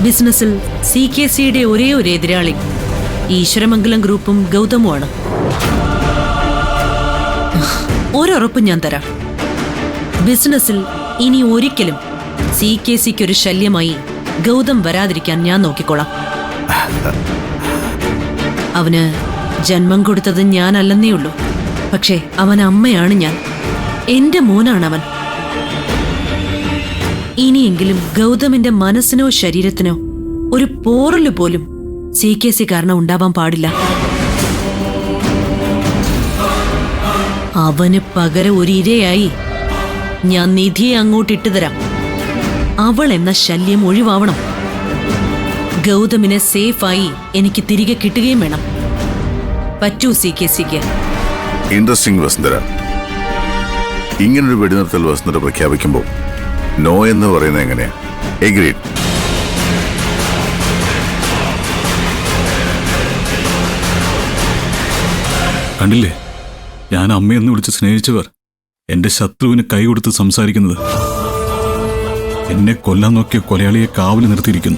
ബിസിനസ്സിൽ CKCയുടെ ഒരേ ഒരു എതിരാളി ഈശ്വരമംഗലം ഗ്രൂപ്പും ഗൗതമുമാണ്. ഒരുറപ്പ് ഞാൻ തരാം, ബിസിനസ്സിൽ ഇനി ഒരിക്കലും CKCക്കൊരു ശല്യമായി ഗൗതം വരാതിരിക്കാൻ ഞാൻ നോക്കിക്കോളാം. അവന് ജന്മം കൊടുത്തത് ഞാനല്ലെന്നേ ഉള്ളൂ, പക്ഷേ അവൻ അമ്മയാണ് ഞാൻ, എന്റെ മോനാണവൻ. ഇനിയെങ്കിലും ഗൗതമിന്റെ മനസ്സിനോ ശരീരത്തിനോ ഒരു പോറല് പോലും CKC കാരണം ഉണ്ടാവാൻ പാടില്ല. അവന് പകരം ഒരു ഇരയായി ഞാൻ നിധിയെ അങ്ങോട്ടിട്ട് തരാം. അവൾ എന്ന ശല്യം ഒഴിവാവണം. ഗൗതമിനെ സേഫായി എനിക്ക് തിരികെ കിട്ടുകയും വേണം. പറ്റൂ CKCക്ക്. ഇൻട്രസ്റ്റിംഗ് വസുന്ധര. ഇങ്ങനൊരു വെടിനിർത്തൽ വസുന്ധര പ്രഖ്യാപിക്കുമ്പോൾ നോ എന്ന് പറയുന്നത് എങ്ങനെയാ? എഗ്രീഡ്. കണ്ടില്ലേ, ഞാൻ അമ്മയെന്ന് വിളിച്ച് സ്നേഹിച്ചവർ എന്റെ ശത്രുവിന് കൈ കൊടുത്ത് സംസാരിക്കുന്നത്. എന്നെ കൊല്ലാൻ നോക്കിയ കൊലയാളിയെ കാവല് നിർത്തിയിരിക്കുന്നു.